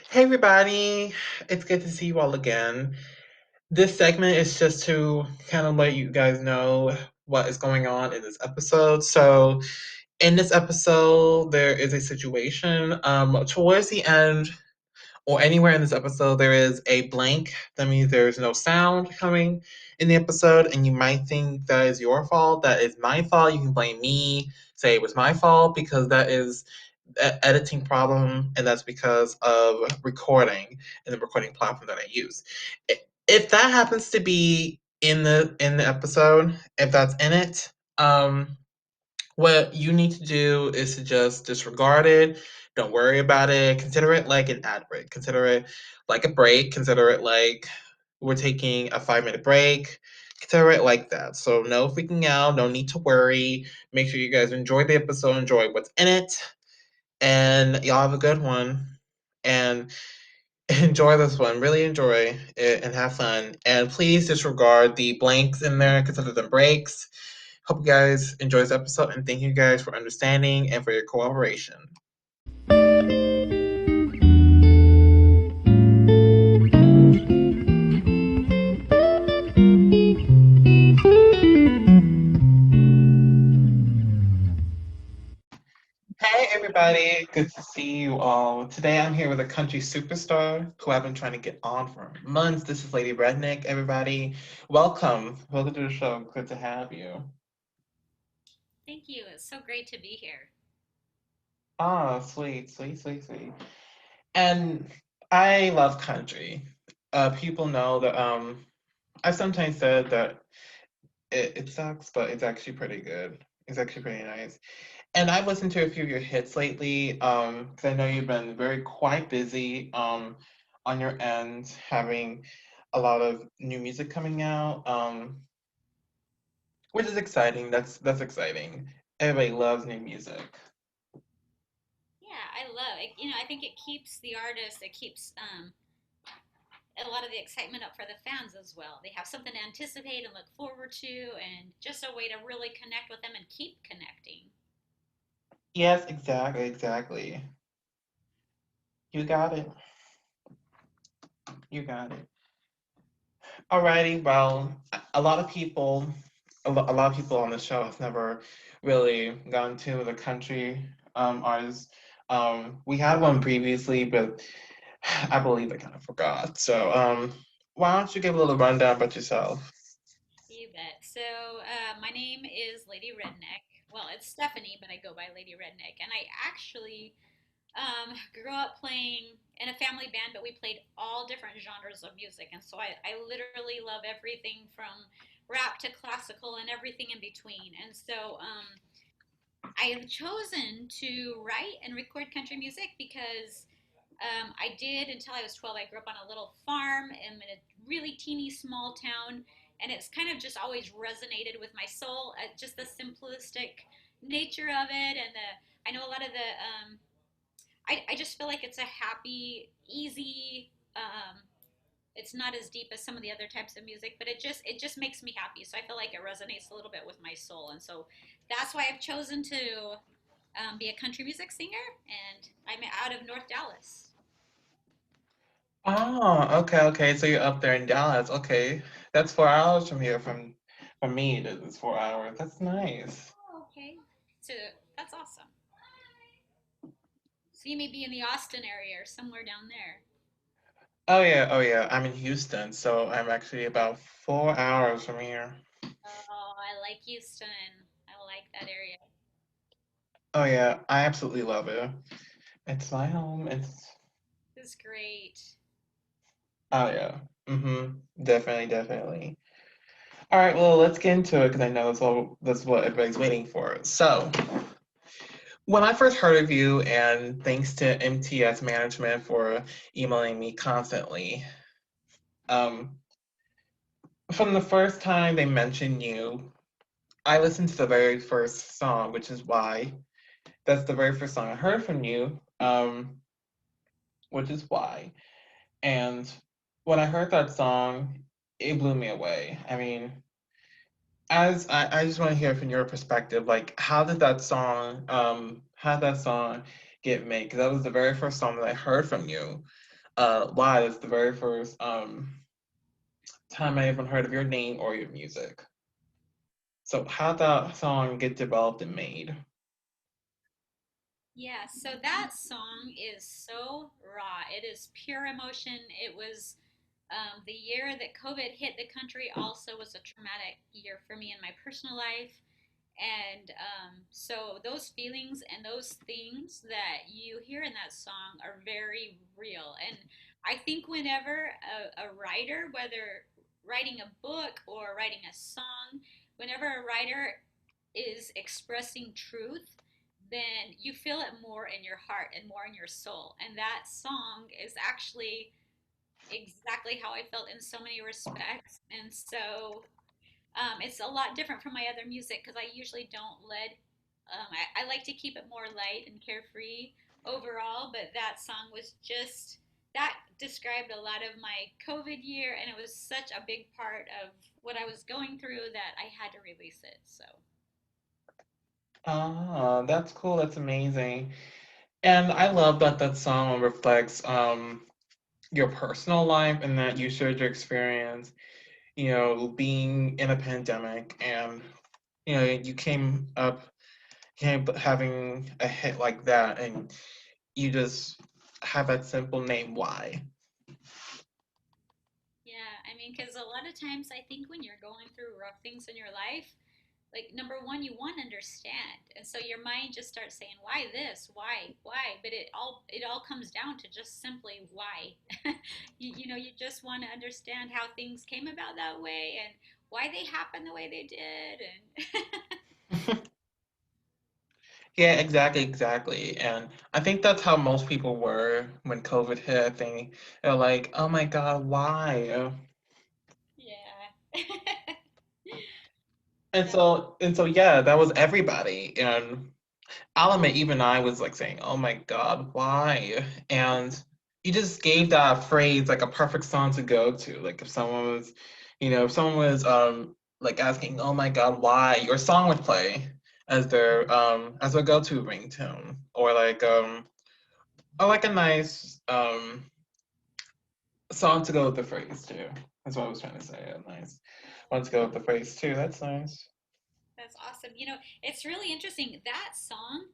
Hey everybody, it's good to see you all again. This segment is just to kind of let you guys know what is going on in this episode. So, in this episode, there is a situation. Towards the end, or anywhere in this episode, there is a blank. That means there's no sound coming in the episode, and you might think that is your fault. That is my fault. You can blame me, say it was my fault, because that is an editing problem, and that's because of recording and the recording platform that I use. If that happens to be in the episode, if that's in it, what you need to do is to just disregard it. Don't worry about it. Consider it like an ad break. Consider it like a break. Consider it like we're taking a 5 minute break. Consider it like that. So, no freaking out. No need to worry. Make sure you guys enjoy the episode, enjoy what's in it, and y'all have a good one. And enjoy this one. Really enjoy it and have fun. And please disregard the blanks in there, consider them breaks. Hope you guys enjoy this episode and thank you guys for understanding and for your cooperation. Hey everybody, good to see you all. Today I'm here with a country superstar who I've been trying to get on for months. This is Lady Redneck, everybody. Welcome. Welcome to the show. Good to have you. Thank you. It's so great to be here. Ah, sweet, sweet, sweet, sweet. And I love country. People know that I've sometimes said that it sucks, but it's actually pretty good. It's actually pretty nice. And I've listened to a few of your hits lately, because I know you've been very quite busy on your end, having a lot of new music coming out, which is exciting. That's exciting. Everybody loves new music. Yeah, I love it. I think it keeps the artist, it keeps a lot of the excitement up for the fans as well. They have something to anticipate and look forward to, and just a way to really connect with them and keep connecting. Yes, exactly, exactly. You got it. You got it. Alrighty, well, a lot of people, a lot of people on the show have never really gone to the country artists. We had one previously, but I believe I kind of forgot. So, why don't you give a little rundown about yourself? You bet. So, my name is Lady Redneck. Well, it's Stephanie, but I go by Lady Redneck. And I actually grew up playing in a family band, but we played all different genres of music. And so I literally love everything from rap to classical and everything in between. And so I have chosen to write and record country music because I did until I was 12. I grew up on a little farm in a really teeny small town, and it's kind of just always resonated with my soul. Just the simplistic nature of it, and I know a lot of the I just feel like it's a happy, easy. It's not as deep as some of the other types of music, but it just makes me happy. So I feel like it resonates a little bit with my soul, and so that's why I've chosen to be a country music singer, and I'm out of North Dallas. Oh, okay, okay. So you're up there in Dallas. Okay, that's 4 hours from here. From me, it's 4 hours. That's nice. Oh, okay. So that's awesome. So you may be in the Austin area or somewhere down there. Oh yeah, oh yeah. I'm in Houston, so I'm actually about 4 hours from here. Oh, I like Houston. I like that area. Oh yeah, I absolutely love it. It's my home. It's It's great. oh yeah. Definitely, definitely. All right, well, let's get into it because I know that's what everybody's waiting for. So, when I first heard of you, and thanks to MTS management for emailing me constantly, um, from the first time they mentioned you, I listened to the very first song, which is why that's the very first song I heard from you, which is why. And when I heard that song, it blew me away. I mean, as I just want to hear from your perspective, like how did that song get made? Because that was the very first song that I heard from you. Why is the very first time I even heard of your name or your music. So how'd that song get developed and made? Yeah, so that song is so raw. It is pure emotion. It was the year that COVID hit the country, also was a traumatic year for me in my personal life. And so those feelings and those things that you hear in that song are very real. And I think whenever a writer, whether writing a book or writing a song, whenever a writer is expressing truth, then you feel it more in your heart and more in your soul. And that song is actually exactly how I felt in so many respects. And so it's a lot different from my other music because I usually don't let. I like to keep it more light and carefree overall, but that song was just that described a lot of my COVID year, and it was such a big part of what I was going through that I had to release it. So Ah, that's cool. That's amazing. And I love that that song reflects your personal life and that you shared your experience, being in a pandemic and you came up having a hit like that and you just have that simple name. Why? yeah, I mean, because a lot of times I think when you're going through rough things in your life, like number one, you want to understand, and so your mind just starts saying, why this, why, but it all comes down to just simply why. You just want to understand how things came about that way and why they happened the way they did. And Yeah, exactly, exactly. And I think that's how most people were when COVID hit. I think they're like, oh my God, why? yeah. And so yeah, that was everybody. And I'll admit, even I was like saying, "Oh my God, why?" And you just gave that phrase like a perfect song to go to. Like if someone was like asking, "Oh my God, why?" Your song would play as their go-to ringtone, or like a nice song to go with the phrase too. That's what I was trying to say. A nice one to go with the phrase too. That's nice. That's awesome. It's really interesting. That song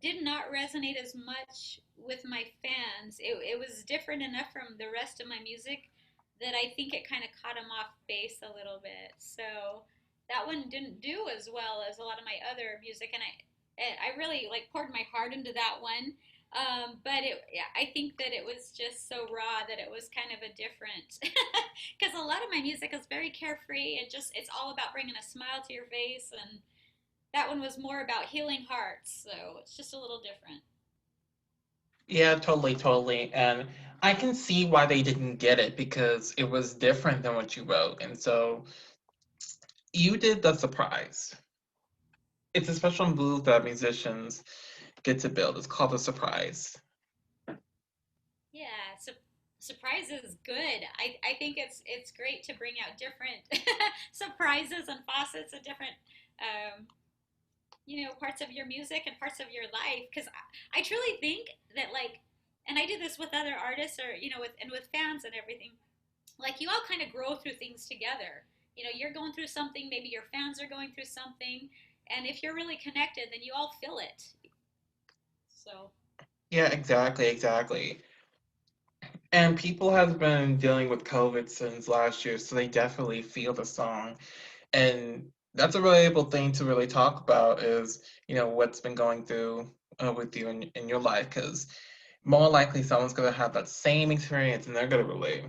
did not resonate as much with my fans. It was different enough from the rest of my music that I think it kind of caught them off base a little bit. So that one didn't do as well as a lot of my other music, and I really like poured my heart into that one. But yeah, I think that it was just so raw that it was kind of a different, because a lot of my music is very carefree and just it's all about bringing a smile to your face, and that one was more about healing hearts, so it's just a little different. Yeah, totally, totally. And I can see why they didn't get it because it was different than what you wrote. And so you did the surprise. It's a special move that musicians get to build. It's called a surprise. Yeah, so surprise is good. I think it's great to bring out different surprises and facets of different um, parts of your music and parts of your life, because I truly think that, like, and I do this with other artists, or with fans and everything, like you all kind of grow through things together. You're going through something, maybe your fans are going through something, and if you're really connected, then you all feel it. So Yeah, exactly, exactly. And people have been dealing with COVID since last year, so they definitely feel the song. And that's a relatable thing to really talk about is, what's been going through with you in your life, because more likely someone's going to have that same experience and they're going to relate.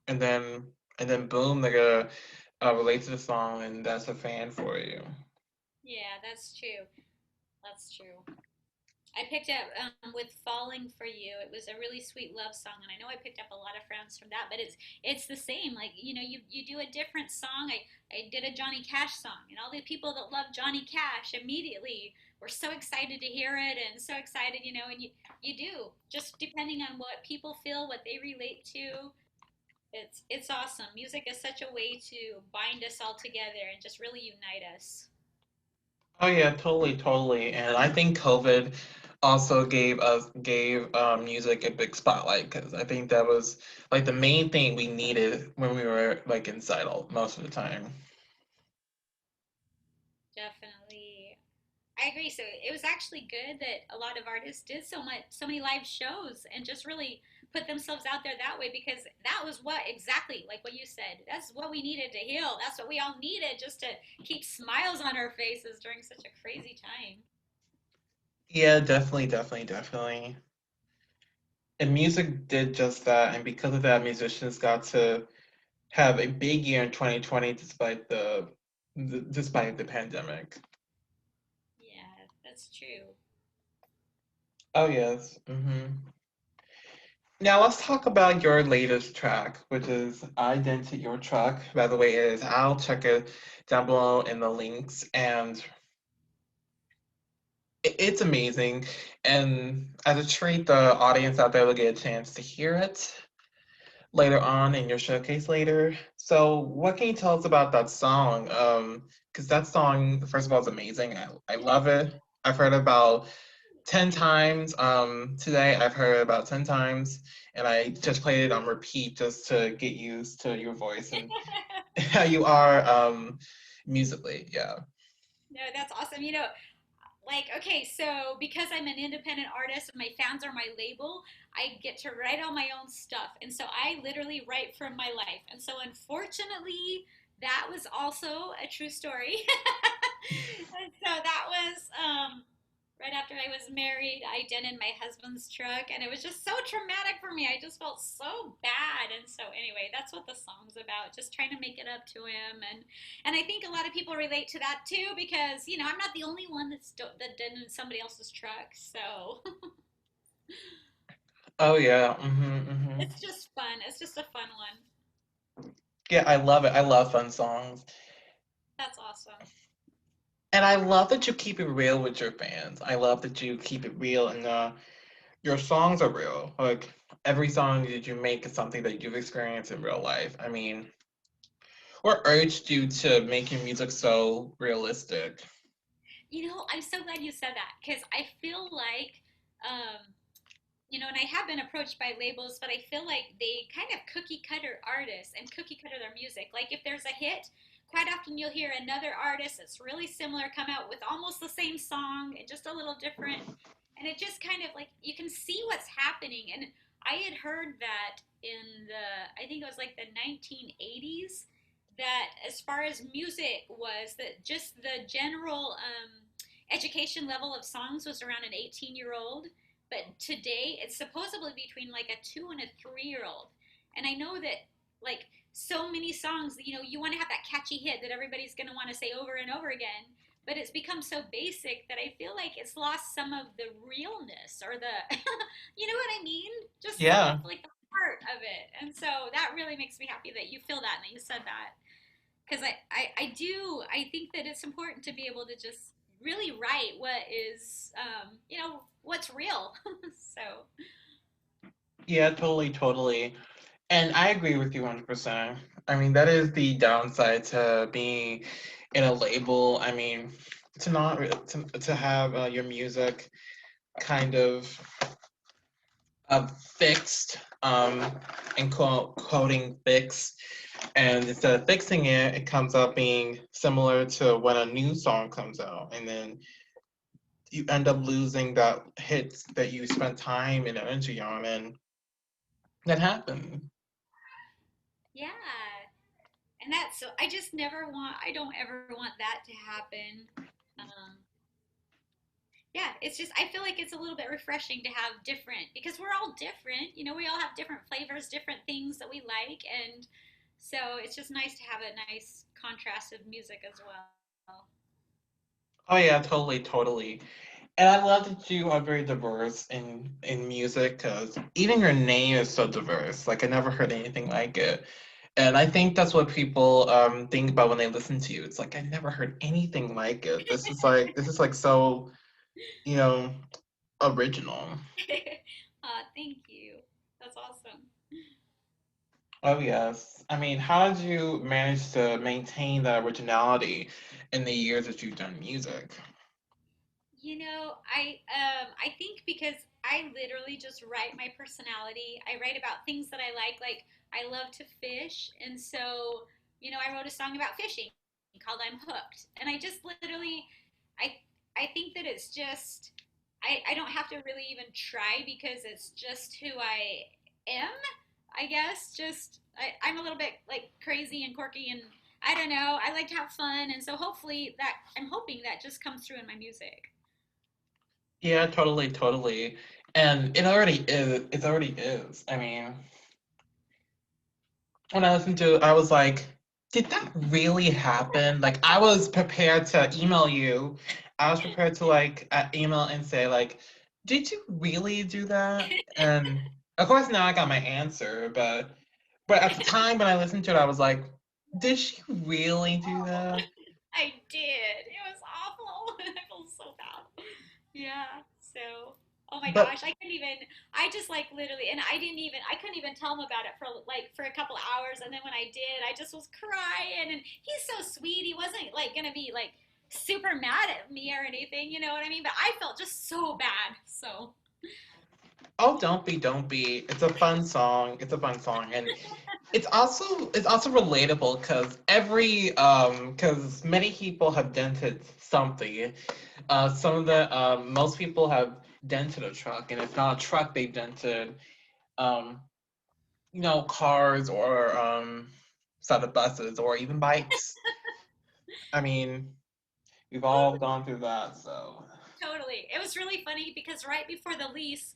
And then boom, they're gonna relate to the song, and that's a fan for you. yeah, that's true. That's true. I picked up with "Falling for You." It was a really sweet love song, and I know I picked up a lot of friends from that. But it's the same. Like you do a different song. I did a Johnny Cash song, and all the people that love Johnny Cash immediately were so excited to hear it, and so excited, and you do, just depending on what people feel, what they relate to. It's awesome. Music is such a way to bind us all together and just really unite us. Oh yeah, totally, totally. And I think COVID also gave music a big spotlight because I think that was like the main thing we needed when we were like inside all most of the time. Definitely. I agree. So it was actually good that a lot of artists did so many live shows and just really put themselves out there that way because that was what exactly like what you said. That's what we needed to heal. That's what we all needed just to keep smiles on our faces during such a crazy time. Yeah, definitely, definitely, definitely. And music did just that, and because of that, musicians got to have a big year in 2020 despite the pandemic. Yeah, that's true. Oh yes. Now let's talk about your latest track, which is "I Dent Your Truck." By the way, it is out. Check it down below in the links, and it's amazing. And as a treat, the audience out there will get a chance to hear it later on in your showcase later. So, what can you tell us about that song? Because that song, first of all, is amazing. I love it. I've heard about 10 times. Today I've heard about 10 times, and I just played it on repeat just to get used to your voice and how you are musically. Yeah. No, that's awesome. Like, okay, so because I'm an independent artist and my fans are my label, I get to write all my own stuff. And so I literally write from my life. And so unfortunately, that was also a true story. And so that was right after I was married. I dented my husband's truck, and it was just so traumatic for me. I just felt so bad. And so, anyway, that's what the song's about, just trying to make it up to him. And I think a lot of people relate to that too because I'm not the only one that did in somebody else's truck. So Oh yeah. it's just fun. It's just a fun one. Yeah, I love it. I love fun songs. That's awesome. And I love that you keep it real with your fans. I love that you keep it real and your songs are real. Like every song that you make is something that you've experienced in real life. I mean, what urged you to make your music so realistic? I'm so glad you said that because I feel like, um, and I have been approached by labels, but I feel like they kind of cookie cutter artists and cookie cutter their music. Like if there's a hit, quite often you'll hear another artist that's really similar come out with almost the same song and just a little different. And it just kind of like you can see what's happening. And I had heard that in I think it was like the 1980s, that as far as music was, that just the general education level of songs was around an 18-year-old, but today it's supposedly between like a 2 and a 3-year old. And I know that like so many songs, you want to have that catchy hit that everybody's going to want to say over and over again. But it's become so basic that I feel like it's lost some of the realness or the, you know what I mean? Just some of Yeah. like the heart of it. And so that really makes me happy that you feel that and that you said that. Because I think that it's important to be able to just really write what is, what's real. So, Yeah, totally, totally. And I agree with you 100%. I mean, that is the downside to being in a label. I mean, to not to have your music kind of fixed and quoting fixed, and instead of fixing it, it comes up being similar to when a new song comes out, and then you end up losing that hits that you spent time and energy on, and that happened. yeah. And so I don't ever want that to happen. Um, yeah, it's just, I feel like it's a little bit refreshing to have different, because we're all different. We all have different flavors, different things that we like. And so it's just nice to have a nice contrast of music as well. Oh yeah, totally, totally. And I love that you are very diverse in music because even your name is so diverse. Like I never heard anything like it. And I think that's what people think about when they listen to you. It's like I never heard anything like it. This is like so, you know, original. Thank you. That's awesome. Oh yes. I mean, how did you manage to maintain that originality in the years that you've done music? I think because I literally just write my personality. I write about things that I like. Like I love to fish, and so I wrote a song about fishing called "I'm Hooked," and I just literally, I I think that it's just I don't have to really even try because it's just who I am. I guess just I'm a little bit like crazy and quirky and I don't know. I like to have fun, and so hopefully that I'm hoping that just comes through in my music. Yeah, totally, totally. And it already is. It already is. I mean, when I listened to it, I was like, did that really happen? Like, I was prepared to email you. I was prepared to like email and say like, did you really do that? And of course now I got my answer, but at the time when I listened to it, I was like, did she really do that? I did. It was awful. I feel so bad. Yeah. So, oh my But gosh, I couldn't even. I just like literally, and I didn't even. I couldn't even tell him about it for a couple hours, and then when I did, I just was crying. And he's so sweet. He wasn't like gonna be like super mad at me or anything. You know what I mean? But I felt just so bad. So. oh, don't be. It's a fun song. It's a fun song, and it's also relatable because because many people have dented something. Some of the most people have dented a truck, and if not a truck, they dented um cars or set of buses or even bikes. I mean, we've all gone through that, so. Totally. It was really funny because right before the lease,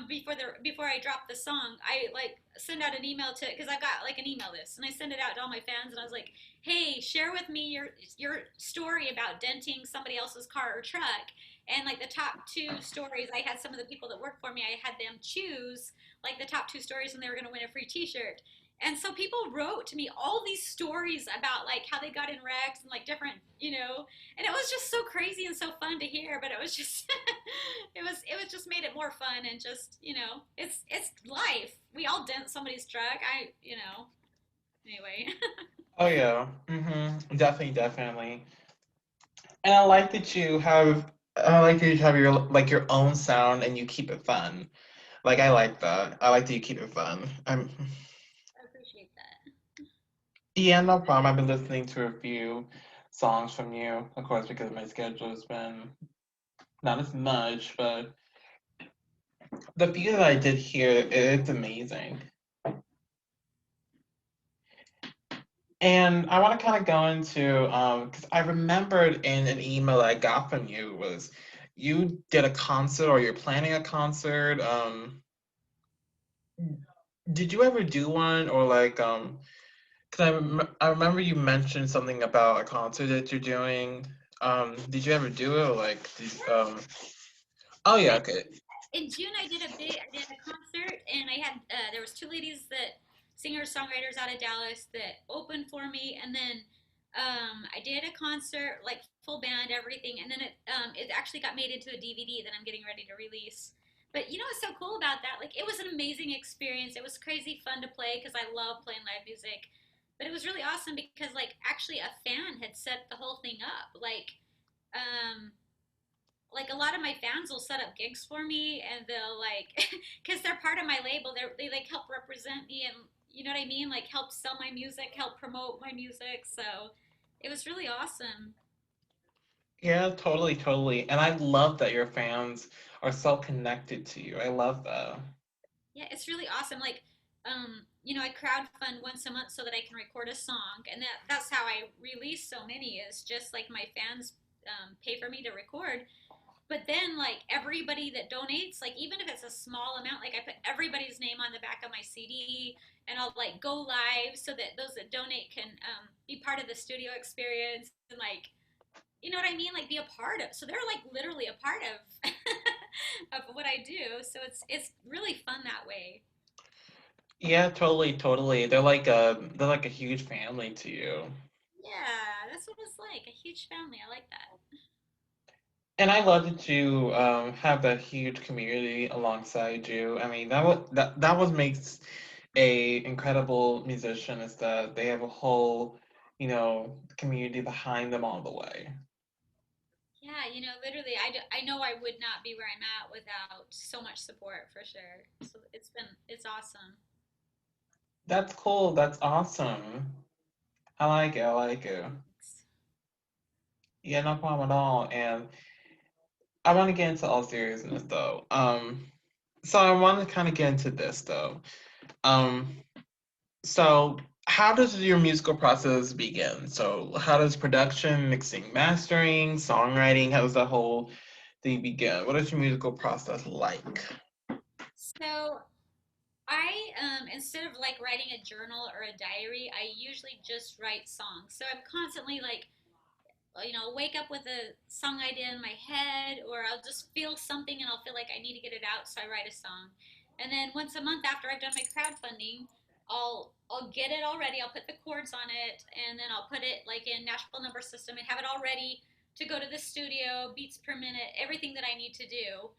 before I dropped the song, I like send out an email to because I got like an email list and I send it out to all my fans and I was like, hey, share with me your story about denting somebody else's car or truck. And like the top two stories, I had some of the people that work for me, I had them choose like the top two stories and they were gonna win a free t-shirt. And so people wrote to me all these stories about like how they got in wrecks and like different, and it was just so crazy and so fun to hear, but it was just it was just made it more fun and just it's life. We all dent somebody's truck. Anyway. Oh yeah, definitely, definitely. And I like that you have your own sound and you keep it fun. Like I like that. I like that you keep it fun. I appreciate that. Yeah, no problem. I've been listening to a few songs from you, of course, because my schedule has been not as much, but the few that I did hear, it's amazing. And I want to kind of go into because I remembered in an email I got from you was you did a concert or you're planning a concert. Did you ever do one or like because I remember you mentioned something about a concert that you're doing. Did you ever do it or like oh yeah, I okay. in June I did a concert and I had there was two ladies that singer-songwriters out of Dallas that opened for me and then I did a concert like full band everything and then it actually got made into a DVD that I'm getting ready to release. But what's so cool about that? Like it was an amazing experience. It was crazy fun to play because I love playing live music. But it was really awesome because like actually a fan had set the whole thing up. Um like a lot of my fans will set up gigs for me and they'll like because they're part of my label they like help represent me and you know what I mean like help sell my music help promote my music so it was really awesome. Yeah, totally, totally. And I love that your fans are so connected to you. I love that. Yeah, it's really awesome. Like I crowdfund once a month so that I can record a song and that's how I release so many is just like my fans pay for me to record. But then, like everybody that donates, like even if it's a small amount, like I put everybody's name on the back of my CD, and I'll like go live so that those that donate can be part of the studio experience and like you know what I mean, like be a part of. So they're like literally a part of of what I do. So it's really fun that way. Yeah, totally, totally. They're like a huge family to you. Yeah, that's what it's like. A huge family. I like that. And I love that you have that huge community alongside you. I mean, that was makes a incredible musician is that they have a whole, community behind them all the way. Yeah, literally, I know I would not be where I'm at without so much support for sure. So it's awesome. That's cool. That's awesome. I like it. I like it. Thanks. Yeah, no problem at all. And I want to get into all seriousness though. So I want to kind of get into this though. Um, so how does your musical process begin? So how does production, mixing, mastering, songwriting, how does that whole thing begin? What is your musical process like? So I instead of like writing a journal or a diary, I usually just write songs. So I'm constantly like wake up with a song idea in my head, or I'll just feel something and I'll feel like I need to get it out, so I write a song. And then once a month after I've done my crowdfunding, I'll get it all ready. I'll put the chords on it, and then I'll put it like in Nashville number system and have it all ready to go to the studio, beats per minute, everything that I need to do.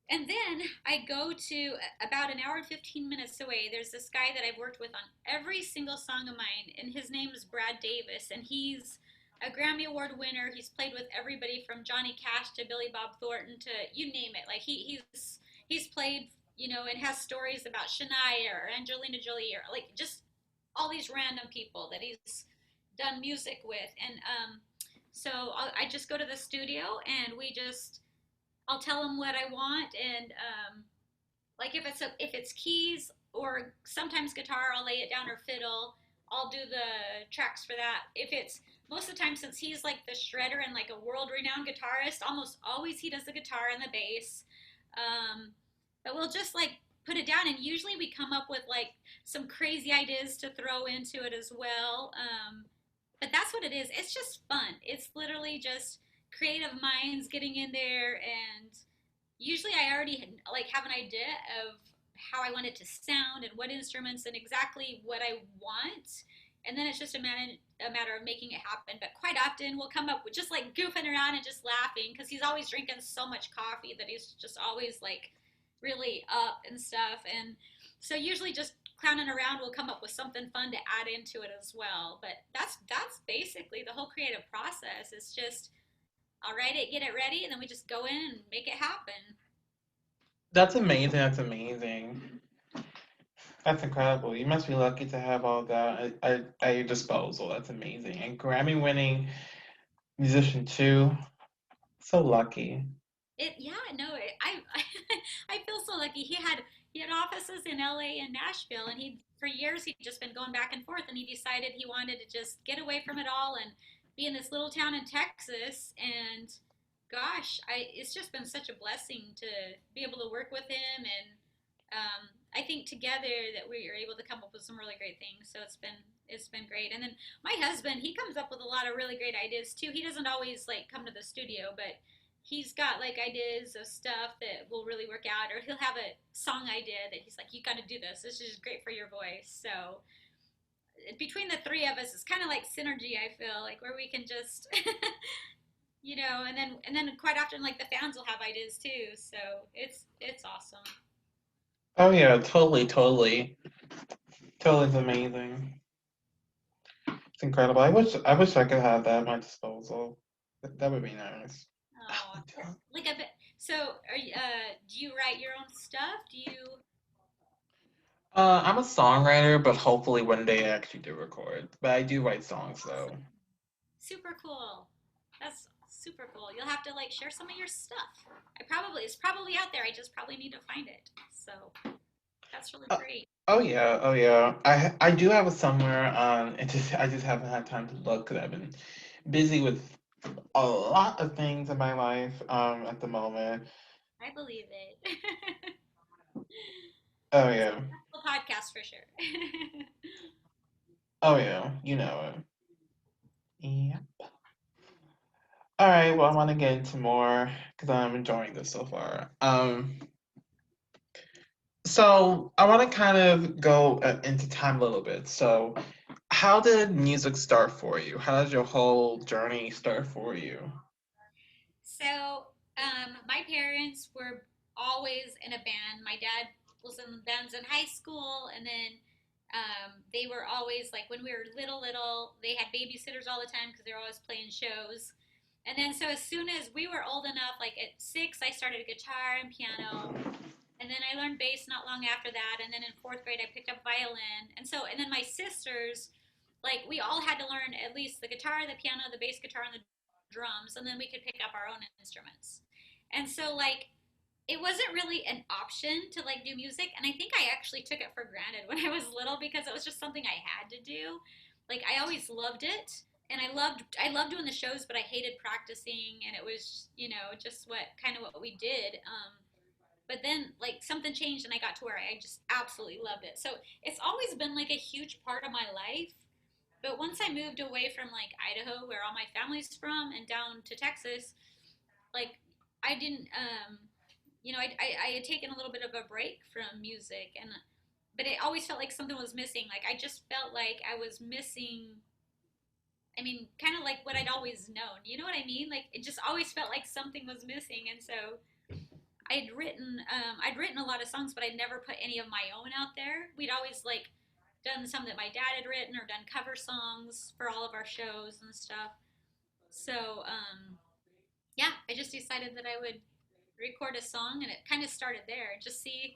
And then I go to about an hour and 15 minutes away. There's this guy that I've worked with on every single song of mine, and his name is Brad Davis, and he's a Grammy Award winner. He's played with everybody from Johnny Cash to Billy Bob Thornton to you name it. Like he's played, and has stories about Shania or Angelina Jolie or like just all these random people that he's done music with. And so I just go to the studio and I'll tell him what I want, and like if it's keys or sometimes guitar, I'll lay it down, or fiddle. I'll do the tracks for that. If it's most of the time, since he's like the shredder and like a world renowned guitarist, almost always he does the guitar and the bass. Um, but we'll just like put it down, and usually we come up with like some crazy ideas to throw into it as well. But that's what it is. It's just fun. It's literally just creative minds getting in there, and usually I already like have an idea of how I want it to sound and what instruments and exactly what I want. And then it's just a matter of making it happen. But quite often we'll come up with just like goofing around and just laughing because he's always drinking so much coffee that he's just always like really up and stuff. And so usually just clowning around we'll come up with something fun to add into it as well. But that's basically the whole creative process. It's just I'll write it, get it ready, and then we just go in and make it happen. That's amazing. That's amazing. That's incredible. You must be lucky to have all that at your disposal. That's amazing. And Grammy winning musician too. So lucky. Yeah, no, I feel so lucky. He had offices in LA and Nashville, and he for years he'd just been going back and forth, and he decided he wanted to just get away from it all and be in this little town in Texas. And gosh, I it's just been such a blessing to be able to work with him, and I think together that we are able to come up with some really great things. So it's been great. And then my husband, he comes up with a lot of really great ideas too. He doesn't always like come to the studio, but he's got like ideas of stuff that will really work out, or he'll have a song idea that he's like, you got to do this, this is great for your voice. So between the three of us, it's kind of like synergy, I feel like, where we can just and then quite often like the fans will have ideas too, so it's awesome. Oh yeah, totally, totally. Totally is amazing. It's incredible. I wish I could have that at my disposal. That would be nice. Oh, like a bit. So do you write your own stuff? Do you? I'm a songwriter, but hopefully one day I actually do record. But I do write songs though. Awesome. Super cool. That's super cool. You'll have to like share some of your stuff. It's probably out there. I just probably need to find it. So that's really Uh, great. oh yeah, oh yeah. I do have it somewhere. I just haven't had time to look because I've been busy with a lot of things in my life at the moment. I believe it. Oh It's yeah, a podcast for sure. oh yeah. You know it. Yeah. All right. Well, I want to get into more because I'm enjoying this so far. So I want to kind of go into time a little bit. So, how did music start for you? How did your whole journey start for you? So, my parents were always in a band. My dad was in bands in high school, and then they were always like when we were little, they had babysitters all the time because they were always playing shows. And then so as soon as we were old enough, like at 6, I started guitar and piano. And then I learned bass not long after that. And then in fourth grade, I picked up violin. And then my sisters, like we all had to learn at least the guitar, the piano, the bass guitar, and the drums. And then we could pick up our own instruments. And so like it wasn't really an option to like do music, and I think I actually took it for granted when I was little because it was just something I had to do. Like I always loved it, and I loved doing the shows, but I hated practicing, and it was just what kind of what we did. But then like something changed, and I got to where I just absolutely loved it. So it's always been like a huge part of my life. But once I moved away from like Idaho, where all my family's from, and down to Texas, like I didn't I had taken a little bit of a break from music, and but it always felt like something was missing. Like I just felt like I was missing, I mean, kind of like what I'd always known. You know what I mean? Like it just always felt like something was missing. And so I'd written a lot of songs, but I'd never put any of my own out there. We'd always like done some that my dad had written or done cover songs for all of our shows and stuff. So yeah, I just decided that I would record a song, and it kind of started there. Just see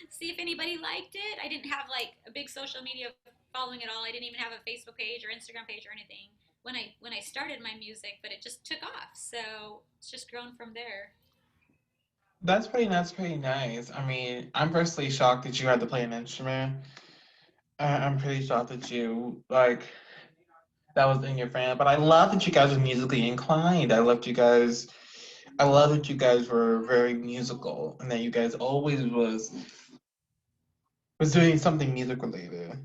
see if anybody liked it. I didn't have like a big social media following at all. I didn't even have a Facebook page or Instagram page or anything when I started my music, but it just took off. So it's just grown from there. That's pretty nice. I mean, I'm personally shocked that you had to play an instrument. I'm pretty shocked that you like that was in your family. But I love that you guys were musically inclined. I love that you guys were very musical and that you guys always was doing something music related.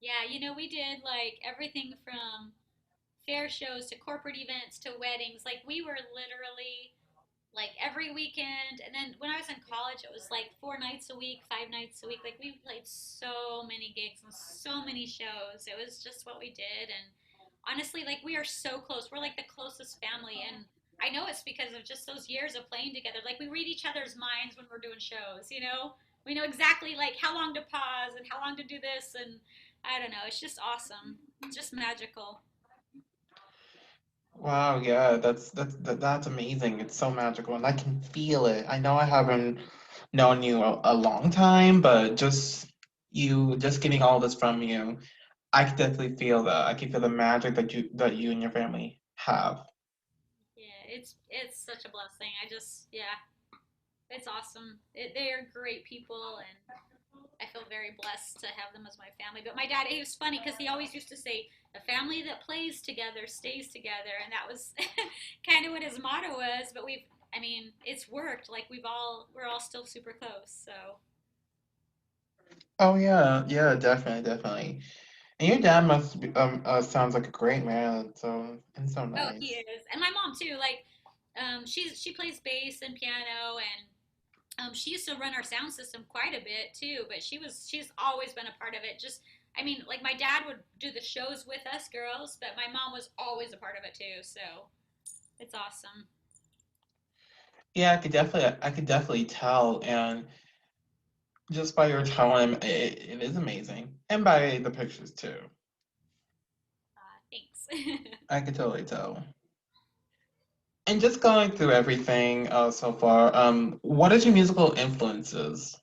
Yeah, we did like everything from fair shows to corporate events to weddings. Like we were literally like every weekend. And then when I was in college, it was like 4 nights a week, 5 nights a week. Like we played so many gigs and so many shows. It was just what we did. And honestly, like we are so close. We're like the closest family. And I know it's because of just those years of playing together. Like we read each other's minds when we're doing shows, you know? We know exactly like how long to pause and how long to do this. And I don't know. It's just awesome. It's just magical. Wow, yeah, that's amazing. It's so magical, and I can feel it. I know I haven't known you a long time, but just getting all this from you, I can definitely feel that. I can feel the magic that you and your family have. Yeah, it's such a blessing. Yeah, it's awesome. They're great people, and I feel very blessed to have them as my family. But my dad, he was funny because he always used to say, "A family that plays together stays together," and that was kind of what his motto was. But I mean, it's worked. Like we're all still super close. So, Oh yeah, yeah, definitely, definitely. And your dad must be sounds like a great man, so oh, he nice. is, and my mom too. Like, she plays bass and piano, and she used to run our sound system quite a bit too, but she's always been a part of it. Just I mean, like my dad would do the shows with us girls, but my mom was always a part of it too. So it's awesome. Yeah, I could definitely tell, and just by your telling, it is amazing, and by the pictures too. Thanks. I could totally tell. And just going through everything so far, what is your musical influences?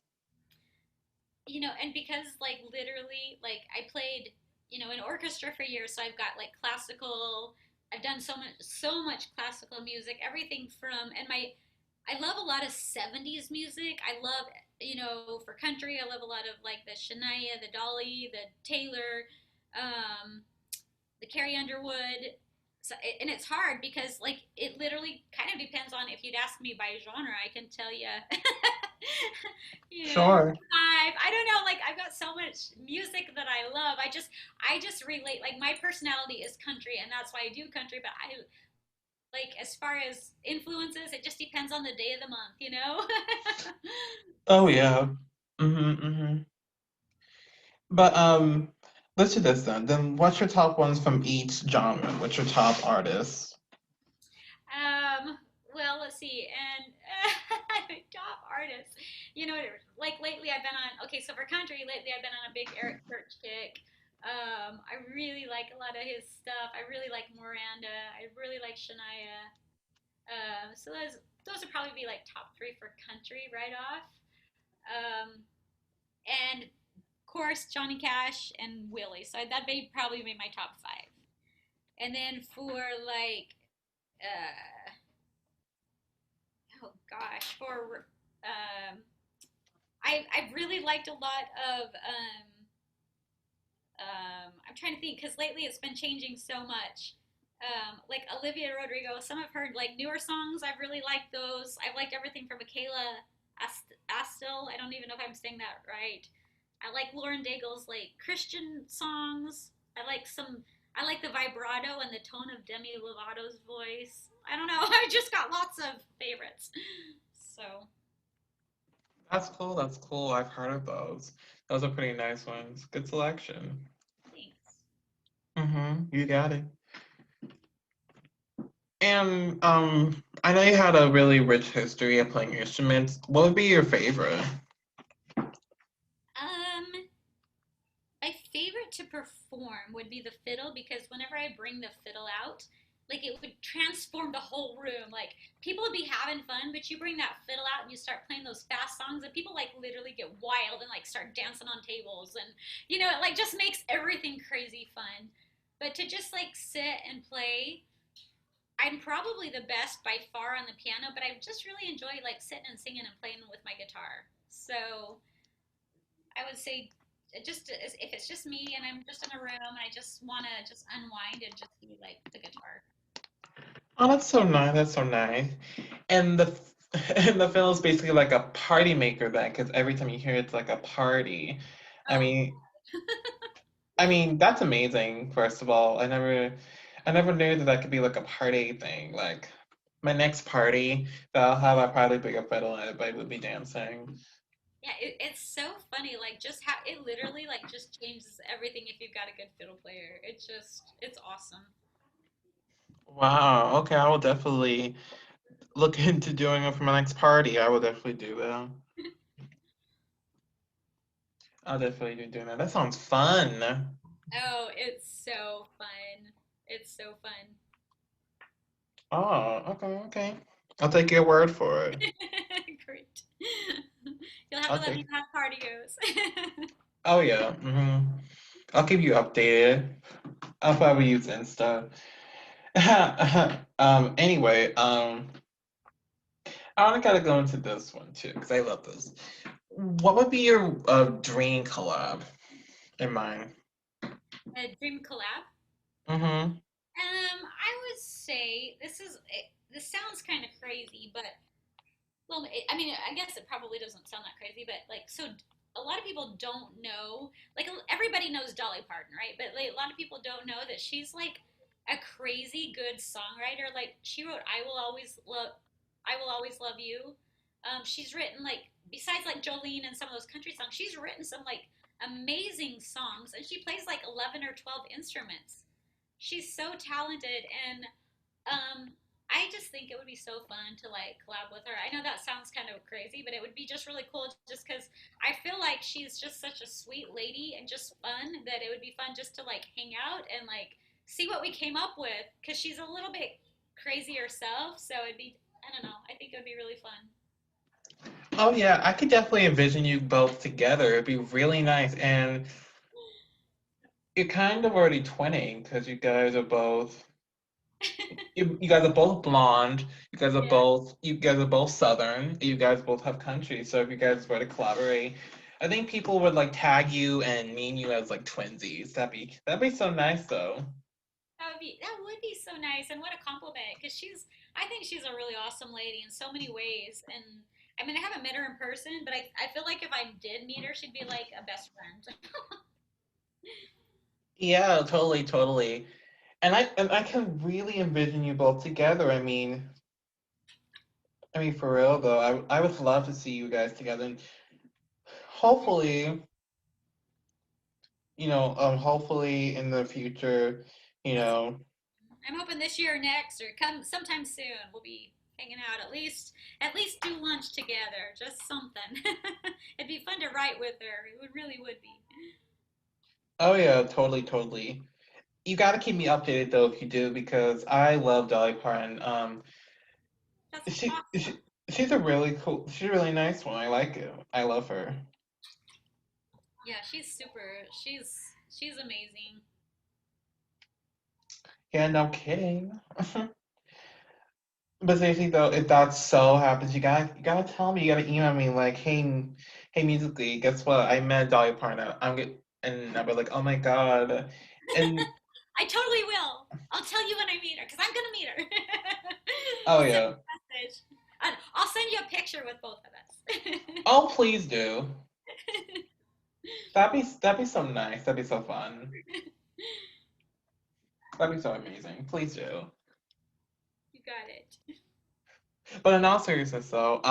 And because like literally, like I played, in orchestra for years, so I've got like classical. I've done so much classical music, everything from and my I love a lot of 70s music. I love, for country, I love a lot of like the Shania, the Dolly, the Taylor, um, the Carrie Underwood. So, and it's hard because like it literally kind of depends on if you'd ask me by genre, I can tell you, Sure. five. I don't know. Like I've got so much music that I love. I just relate. Like my personality is country, and that's why I do country. But I like as far as influences, it just depends on the day of the month. Oh yeah. Mm-hmm. But let's do this then. Then what's your top ones from each genre? What's your top artist? Well, let's see. And top artists, like lately I've been on. Okay, so for country, lately I've been on a big Eric Church kick. I really like a lot of his stuff. I really like Miranda. I really like Shania. So those would probably be like top three for country right off. And of course Johnny Cash and Willie. So that may probably be my top five. And then for like, oh gosh, for I've really liked a lot of I'm trying to think because lately it's been changing so much. Like Olivia Rodrigo, some of her like newer songs, I've really liked those. I've liked everything from Michaela Astel. I don't even know if I'm saying that right. I like Lauren Daigle's like Christian songs. I like some. I like the vibrato and the tone of Demi Lovato's voice. I don't know. I just got lots of favorites. So That's cool. That's cool. I've heard of those. Those are pretty nice ones. Good selection. thanks. You got it. And I know you had a really rich history of playing instruments. What would be your favorite? Um, My favorite to perform would be the fiddle because whenever I bring the fiddle out, like it would transform the whole room. Like people would be having fun, but you bring that fiddle out and you start playing those fast songs, and people like literally get wild and like start dancing on tables, and it like just makes everything crazy fun. But to just like sit and play, I'm probably the best by far on the piano, but I just really enjoy like sitting and singing and playing with my guitar. So I would say just if it's just me and I'm just in a room and I just want to just unwind and just be like the guitar. Oh, that's so nice. That's so nice. And the and the film is basically like a party maker then, because every time you hear it's like a party. I Oh, mean, I mean that's amazing. First of all, I never knew that that could be like a party thing. Like my next party that I'll have, I'll probably bring a fiddle and everybody would be dancing. yeah, it's so funny. Like just how it literally like just changes everything if you've got a good fiddle player. It's awesome. Wow. Okay, I will definitely look into doing it for my next party. I will definitely do that. I'll definitely be doing that. That sounds fun. Oh, it's so fun. It's so fun. Oh, okay, okay. I'll take your word for it. Great. You'll have to I'll let me take. know how the party goes. Oh yeah. I'll keep you updated. I'll probably use Insta. Anyway, I want to kind of go into this one too because I love this. What would be your dream collab in mind? A dream collab. Mm-hmm. I would say this sounds kind of crazy, but well, I mean, I guess it probably doesn't sound that crazy, but like, so a lot of people don't know, like, everybody knows Dolly Parton, right? But like, a lot of people don't know that she's like a crazy good songwriter. Like, she wrote I Will Always Love You." She's written like, besides like Jolene and some of those country songs, she's written some like amazing songs, and she plays like 11 or 12 instruments. She's so talented, and um, I just think it would be so fun to like collab with her. I know that sounds kind of crazy, but it would be just really cool just because I feel like she's just such a sweet lady and just fun that it would be fun just to like hang out and like see what we came up with because she's a little bit crazy herself. So it'd be, I don't know, I think it would be really fun. Oh yeah, I could definitely envision you both together. It'd be really nice, and you're kind of already twinning because you guys are both blonde. Yeah. You guys are both southern. And you guys both have country. So if you guys were to collaborate, I think people would like tag you and mean you as like twinsies. That'd be so nice though. That would be so nice, and what a compliment because I think she's a really awesome lady in so many ways. And I mean, I haven't met her in person, but I feel like if I did meet her, she'd be like a best friend. Yeah, totally, totally. And I can really envision you both together. I mean for real though, I would love to see you guys together. And hopefully, hopefully in the future, you know, I'm hoping this year or next or come sometime soon we'll be hanging out at least do lunch together, just something. It'd be fun to write with her. It would really would be. Oh yeah, totally, totally. You gotta keep me updated though if you do because I love Dolly Parton. That's She awesome. she's a really cool. She's a really nice one. I like it. I love her. Yeah, she's super. She's amazing. Yeah, no kidding. But seriously though, if that so happens, you gotta tell me. You gotta email me like, hey, musically, guess what? I met Dolly Parton. And I'll be like, oh my god. And I totally will. I'll tell you when I meet her because I'm gonna meet her. oh I'll send yeah. you a message. And I'll send you a picture with both of us. Oh please do. That'd be so nice. That'd be so fun. That'd be so amazing. Please do. You got it. But in all seriousness though,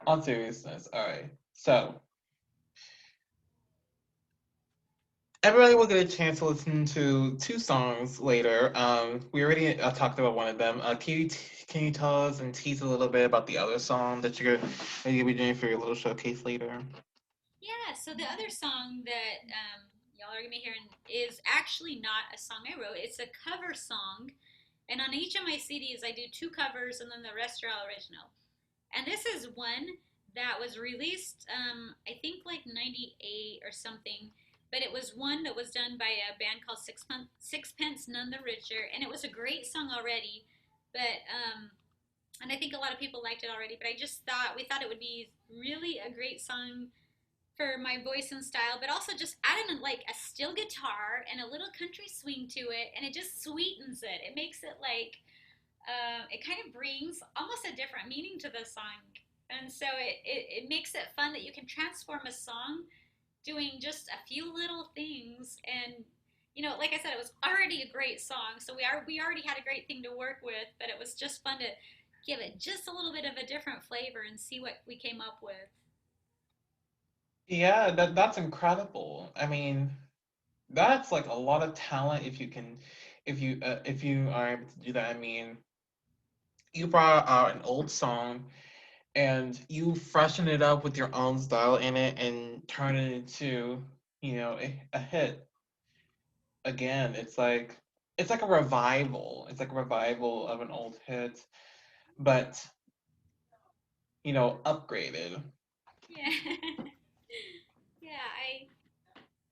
all seriousness, all right. So everybody will get a chance to listen to two songs later. We already talked about one of them. Can you tell us and tease a little bit about the other song that you'll be doing for your little showcase later? Yeah, so the other song that y'all are gonna be hearing is actually not a song I wrote. It's a cover song, and on each of my CDs, I do two covers, and then the rest are all original. And this is one that was released, I think like '98 or something. But it was one that was done by a band called Sixpence None the Richer, and it was a great song already. But and I think a lot of people liked it already. But I just thought we thought it would be really a great song for my voice and style, but also just adding like a steel guitar and a little country swing to it, and it just sweetens it. It makes it like it kind of brings almost a different meaning to the song, and so it makes it fun that you can transform a song doing just a few little things. And like I said, it was already a great song, so we already had a great thing to work with, but it was just fun to give it just a little bit of a different flavor and see what we came up with. Yeah, that's incredible. I mean, that's like a lot of talent if you are able to do that. I mean, you brought out an old song and you freshen it up with your own style in it and turn it into, a hit again. It's like a revival. It's like a revival of an old hit, but upgraded. Yeah.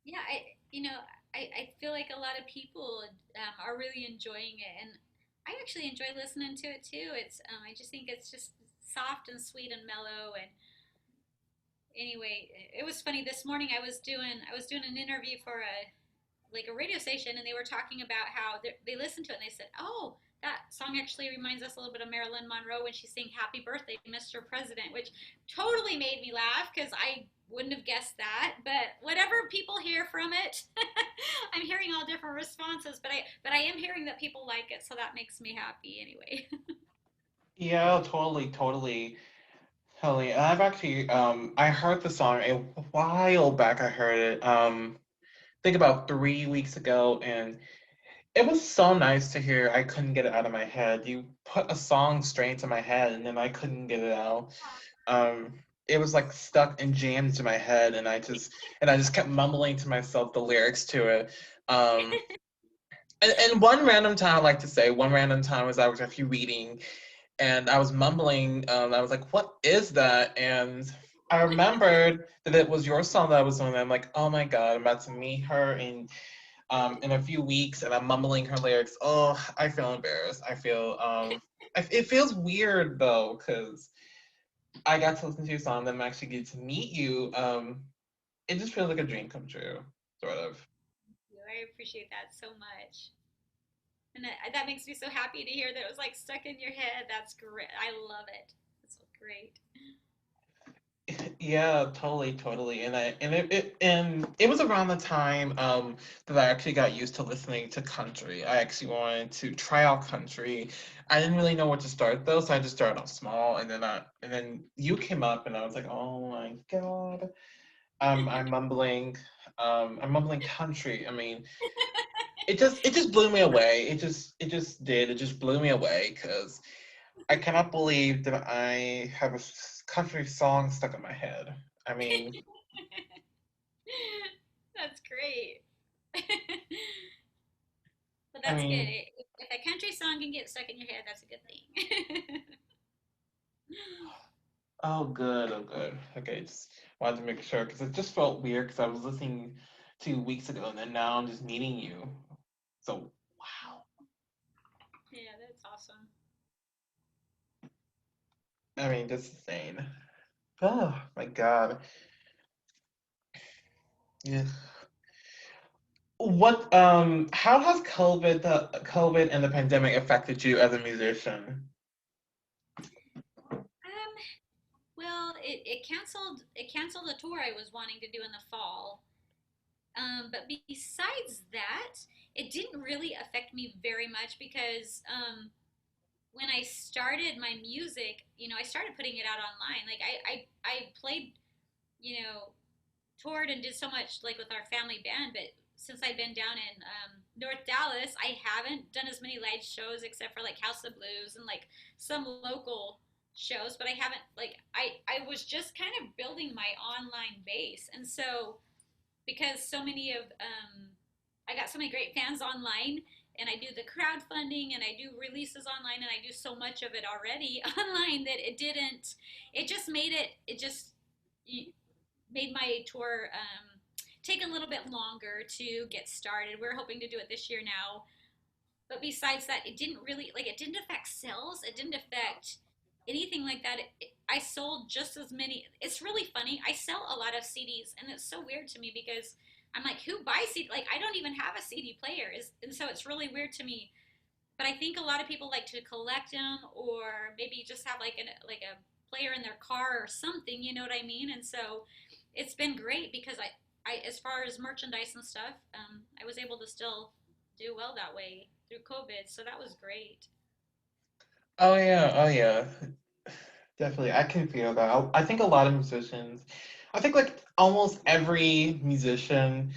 Yeah, I feel like a lot of people are really enjoying it, and I actually enjoy listening to it too. I just think it's just soft and sweet and mellow. And anyway, it was funny this morning. I was doing an interview for a radio station, and they were talking about how they listened to it, and they said, "Oh, that song actually reminds us a little bit of Marilyn Monroe when she sang Happy Birthday, Mr. President," which totally made me laugh because I wouldn't have guessed that. But whatever people hear from it, I'm hearing all different responses, but I am hearing that people like it, so that makes me happy anyway. Yeah, totally, totally, totally. And I've actually I heard the song a while back. I heard it I think about 3 weeks ago, and it was so nice to hear. I couldn't get it out of my head. You put a song straight into my head, and then I couldn't get it out. Um, it was like stuck and jammed to my head, and I just kept mumbling to myself the lyrics to it. Um, and one random time, I like to say, one random time was I was actually reading, and I was mumbling. I was like, "What is that?" And I remembered that it was your song that I was doing. I'm like, "Oh my god, I'm about to meet her in a few weeks," and I'm mumbling her lyrics. Oh, I feel embarrassed. It feels weird though, because I got to listen to your song, then I'm actually get to meet you. It just feels like a dream come true, sort of. I appreciate that so much. And that makes me so happy to hear that it was like stuck in your head. That's great. I love it. That's great. Yeah, totally, totally. And it was around the time that I actually got used to listening to country. I actually wanted to try out country. I didn't really know what to start though, so I just started off small, and then you came up, and I was like, oh my god, I'm mumbling country. I mean, it just blew me away. It just did. It just blew me away because I cannot believe that I have a country song stuck in my head. I mean, That's great. But I that's good. mean, If a country song can get stuck in your head, that's a good thing. oh, good, oh, good. Okay, just wanted to make sure because it just felt weird because I was listening 2 weeks ago and then now I'm just meeting you. So, wow. Yeah, that's awesome. I mean, just insane. Oh my God. Yeah. How has COVID and the pandemic affected you as a musician? Um, well, it canceled a tour I was wanting to do in the fall. But besides that, it didn't really affect me very much because when I started my music, I started putting it out online. Like I played, you know, toured and did so much like with our family band, but since I've been down in North Dallas, I haven't done as many live shows except for like House of Blues and like some local shows. But I haven't like I was just kind of building my online base, and so because so many of I got so many great fans online, and I do the crowdfunding and I do releases online and I do so much of it already online that it just made it just made my tour take a little bit longer to get started. We're hoping to do it this year now, but besides that, it didn't affect sales. It didn't affect anything like that. I sold just as many. It's really funny. I sell a lot of CDs, and it's so weird to me because I'm like, who buys CD? Like, I don't even have a CD player, and so it's really weird to me. But I think a lot of people like to collect them, or maybe just have like a player in their car or something. You know what I mean? And so it's been great because I as far as merchandise and stuff, I was able to still do well that way through COVID. So that was great. Oh yeah, oh yeah. Definitely, I can feel that. I think a lot of musicians, I think like almost every musician,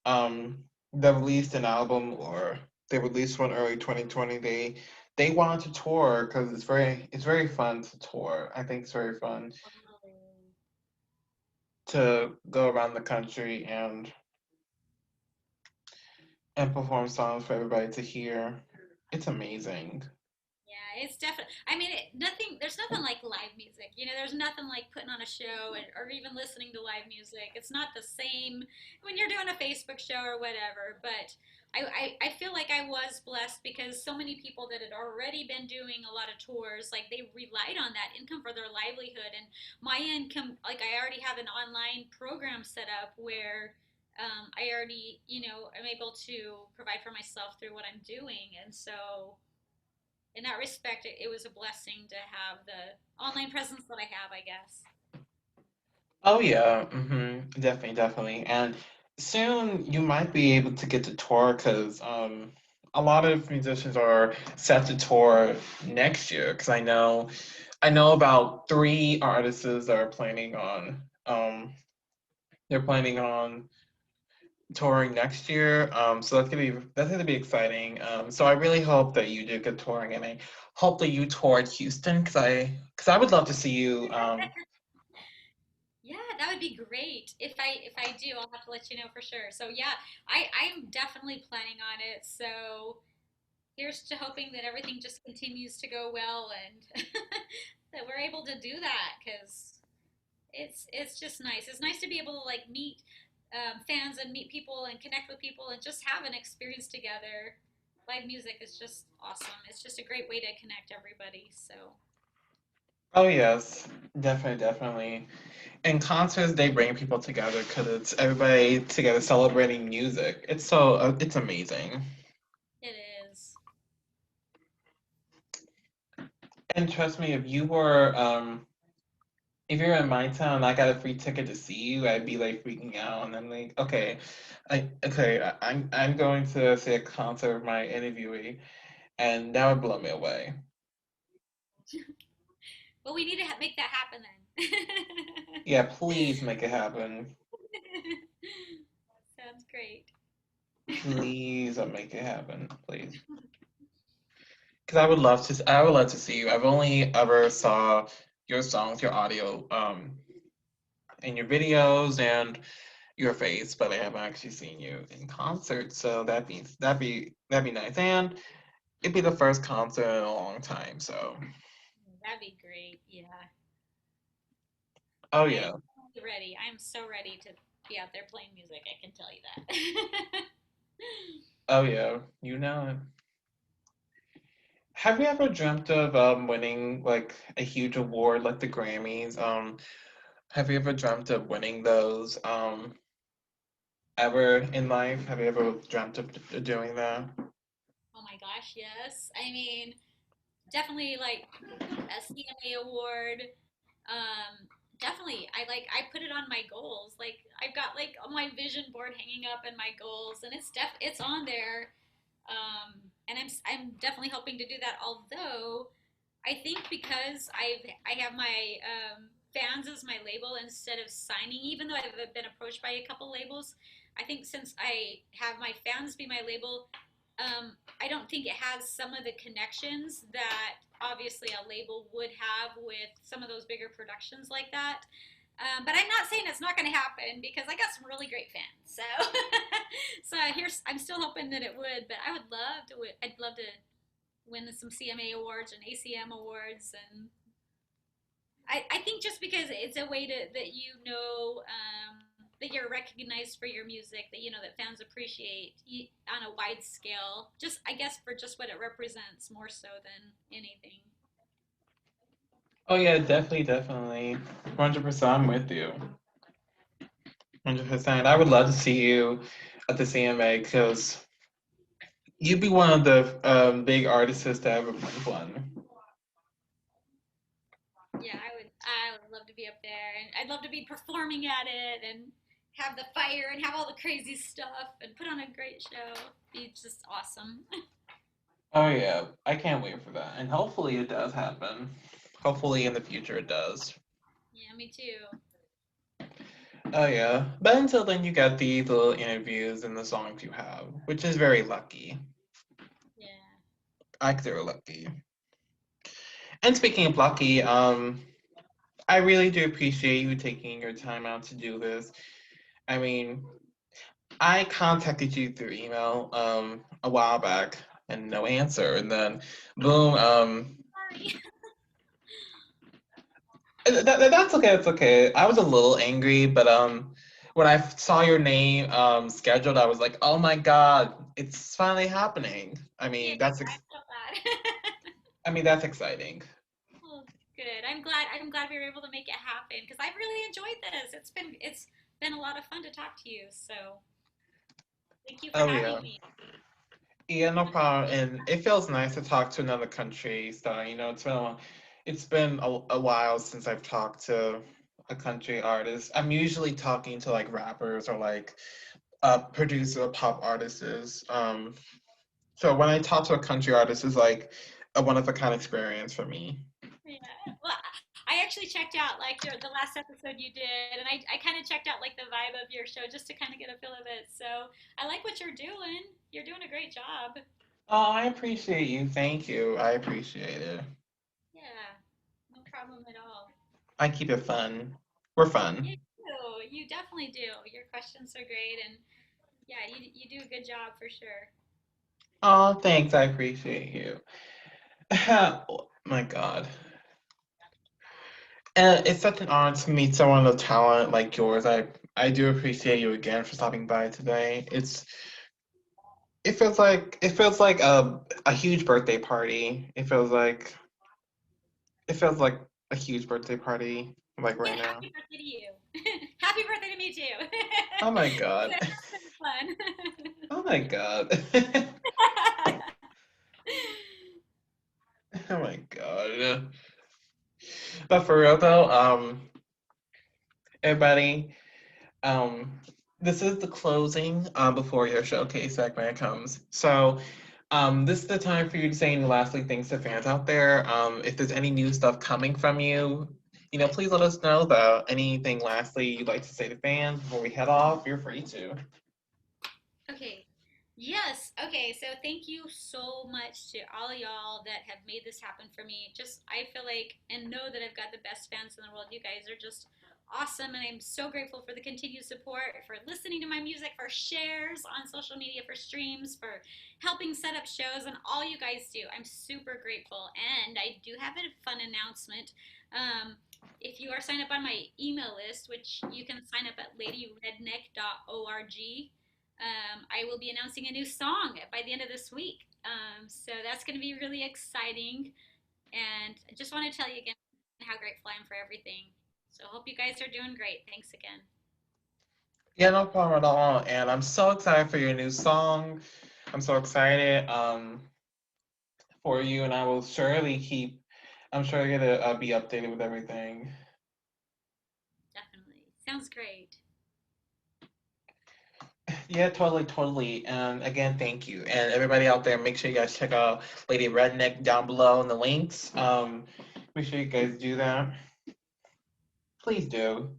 um, that released an album or they released one early 2020, they wanted to tour because it's very fun to tour. I think it's very fun to go around the country and perform songs for everybody to hear. It's amazing. Yeah, it's definitely. I mean, nothing. There's nothing like live music. There's nothing like putting on a show or even listening to live music. It's not the same when you're doing a Facebook show or whatever. But I feel like I was blessed because so many people that had already been doing a lot of tours, like they relied on that income for their livelihood. And my income, like I already have an online program set up where. I already, I'm able to provide for myself through what I'm doing, and so in that respect, it was a blessing to have the online presence that I have, I guess. Oh yeah, definitely, definitely. And soon you might be able to get to tour because a lot of musicians are set to tour next year. Because I know about three artists that are planning on they're planning on touring next year. So that's gonna be exciting. So I really hope that you do good touring, and I hope that you toured Houston because I would love to see you. Yeah, that would be great. If I do, I'll have to let you know for sure. So yeah, I'm definitely planning on it. So here's to hoping that everything just continues to go well and that we're able to do that because it's just nice. It's nice to be able to like meet fans and meet people and connect with people and just have an experience together. Live music is just awesome. It's just a great way to connect everybody. So Oh yes, definitely, definitely. In concerts, they bring people together because it's everybody together celebrating music. It's amazing. it is. And trust me, if you're in my town and I got a free ticket to see you, I'd be like freaking out, and I'm like, I'm going to see a concert of my interviewee, and that would blow me away. Well, we need to make that happen then. Yeah, please make it happen. Sounds great. Please make it happen, please. Because I would love to see you. I've only ever saw your songs, your audio, in your videos, your face, but I haven't actually seen you in concert, so that'd be nice. And it'd be the first concert in a long time, so That'd be great. Yeah. oh I am yeah. totally ready. I'm so ready to be out there playing music. I can tell you that. Oh yeah. You know it. Have you ever dreamt of winning like a huge award like the Grammys? Have you ever dreamt of winning those ever in life? Have you ever dreamt of doing that? Oh my gosh, yes. I mean, definitely like a CMA award. Definitely. I put it on my goals. Like I've got like on my vision board hanging up and my goals and it's on there. And I'm definitely hoping to do that. Although I think because I have my fans as my label instead of signing, even though I've been approached by a couple labels, I think since I have my fans be my label, I don't think it has some of the connections that obviously a label would have with some of those bigger productions like that. But I'm not saying it's not going to happen because I got some really great fans. So, so here's I'm still hoping that it would. But I would love to. I'd love to win some CMA awards and ACM awards, and I think just because it's a way to that that you're recognized for your music, that that fans appreciate on a wide scale. Just I guess for just what it represents more so than anything. Oh yeah, definitely, definitely. 100% I'm with you. 100%. I would love to see you at the CMA because you'd be one of the big artists to ever win one. Yeah, I would love to be up there, and I'd love to be performing at it and have the fire and have all the crazy stuff and put on a great show. Be just awesome. Oh yeah, I can't wait for that. And hopefully it does happen. Hopefully in the future it does. Yeah, me too. Oh yeah. But until then you got these little interviews and the songs you have, which is very lucky. Yeah. I consider lucky. And speaking of lucky, I really do appreciate you taking your time out to do this. I mean, I contacted you through email a while back and no answer, and then boom, Sorry. that's okay, that's okay. I was a little angry, but when I saw your name scheduled, I was like, oh my God, it's finally happening. Yeah, I'm so glad. I mean that's exciting. Well, good. I'm glad we were able to make it happen because I've really enjoyed this. It's been a lot of fun to talk to you. So thank you for Oh yeah. having me. Yeah, no problem. And it feels nice to talk to another country star. It's been a while since I've talked to a country artist. I'm usually talking to like rappers or like producer pop artists. So when I talk to a country artist, it's like a one of a kind experience for me. Yeah. Well, I actually checked out like the last episode you did, and I kind of checked out like the vibe of your show just to kind of get a feel of it. So I like what you're doing. You're doing a great job. Oh, I appreciate you. Thank you. I appreciate it. Yeah. No problem at all. I keep it fun. We're You fun. do. You definitely do. Your questions are great, and yeah, you do a good job for sure. Oh, thanks. I appreciate you. Oh, my God. And it's such an honor to meet someone of talent like yours. I do appreciate you again for stopping by today. It feels like a huge birthday party. It feels like a huge birthday party like Yeah, right now. happy birthday to you. Happy birthday to me too. Oh my Because God. it has been fun. Oh my God. Oh my God. But for real though, everybody, um, this is the closing before your showcase segment comes. So, this is the time for you to say any lastly things to fans out there. If there's any new stuff coming from you, please let us know about anything lastly you'd like to say to fans before we head off. You're free to. Okay. Yes. Okay. So thank you so much to all y'all that have made this happen for me. Just I feel like and know that I've got the best fans in the world. You guys are just awesome, and I'm so grateful for the continued support, for listening to my music, for shares on social media, for streams, for helping set up shows, and all you guys do. I'm super grateful. And I do have a fun announcement. Um, if you are signed up on my email list, which you can sign up at ladyredneck.org, I will be announcing a new song by the end of this week. So that's going to be really exciting. And I just want to tell you again how grateful I am for everything. So I hope you guys are doing great. Thanks again. Yeah, no problem at all. And I'm so excited for your new song. I'm so excited for you, and I will surely keep. I'm sure you're gonna be updated with everything. Definitely. Sounds great. Yeah, totally, totally. And again, thank you. And everybody out there, make sure you guys check out Lady Redneck down below in the links. Make sure you guys do that. Please do.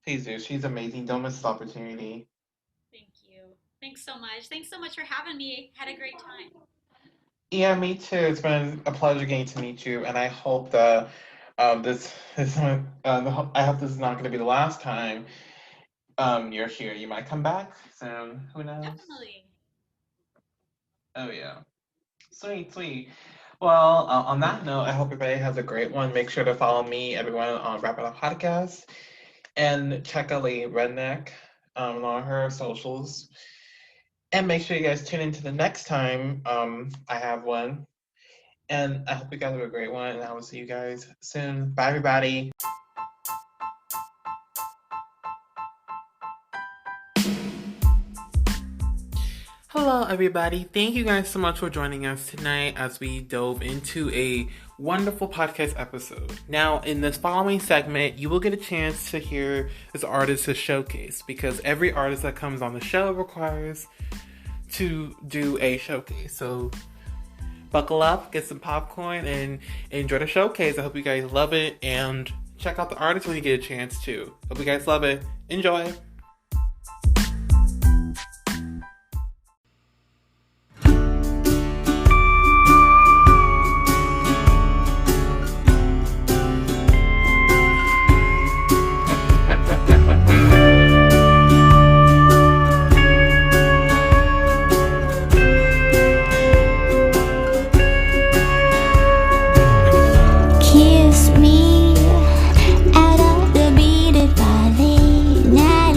Please do. She's amazing. Don't miss this opportunity. Thank you. Thanks so much. Thanks so much for having me. Had a great time. Yeah, me too. It's been a pleasure getting to meet you, and I hope that this I hope this is not going to be the last time you're here. You might come back soon. Who knows? Definitely. Oh yeah. Sweet, sweet. Well, on that note, I hope everybody has a great one. Make sure to follow me, everyone, on Wrap It Up Podcast, and check out Lady Redneck on her socials. And make sure you guys tune in to the next time I have one. And I hope you guys have a great one, and I will see you guys soon. Bye, everybody. Hello, everybody. Thank you guys so much for joining us tonight as we dove into a wonderful podcast episode. Now, in this following segment, you will get a chance to hear this artist's showcase because every artist that comes on the show requires to do a showcase. So, buckle up, get some popcorn, and enjoy the showcase. I hope you guys love it, and check out the artist when you get a chance to. Hope you guys love it. Enjoy. Kiss me out of the beaded valley, night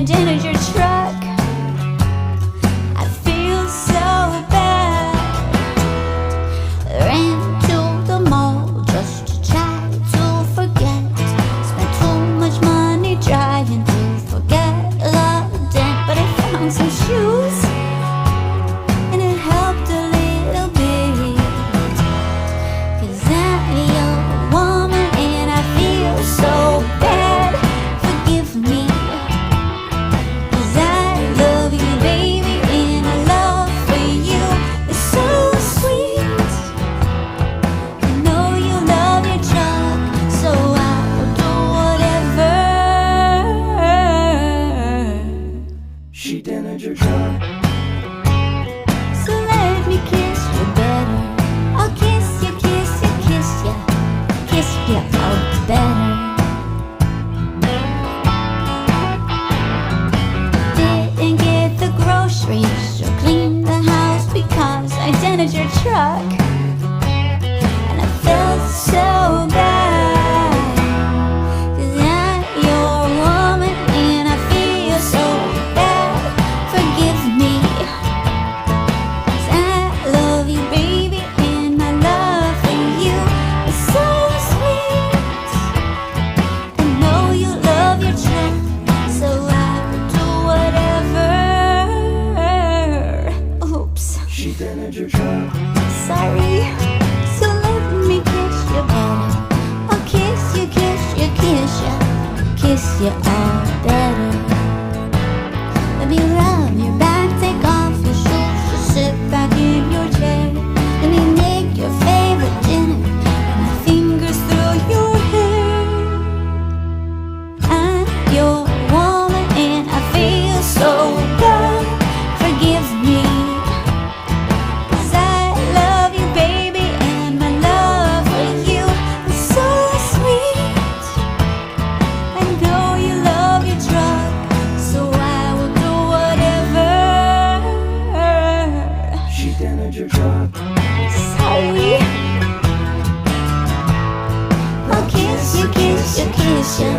dented your truck. I feel so bad. Ran to the mall just to try to forget. Spent too much money trying to forget the dent. But I found some shoes, and it helped a little bit. 'Cause I'm your woman and I feel so bad. Forgive me. 'Cause I love you, baby, and my love for you is so sweet. I know you love your truck, so I'll do whatever. She dented your truck. So let me kiss you better. I'll kiss you, kiss you, kiss you, kiss you all better. Didn't get the groceries or clean the house because I dented your truck. And I felt so bad. 'Cause I'm your woman and I feel so bad. Forgive me. 'Cause I love you, baby, and my love for you is so sweet. I know you love your truck, so I will do whatever. Oops, She dented your truck. sorry. So let me kiss you better. I'll kiss you, kiss you, kiss you, kiss you all better. Let me rub your back, take off your shoes, just sit back in your chair. Let me make your favorite dinner, and my fingers through your hair. I'm your woman and I feel so bad. Forgive me. 'Cause I love you, baby, and my love for you is so sweet. I know you love your truck, so I will do whatever. She dented your truck. Sorry. I'll kiss you, kiss you, kiss you,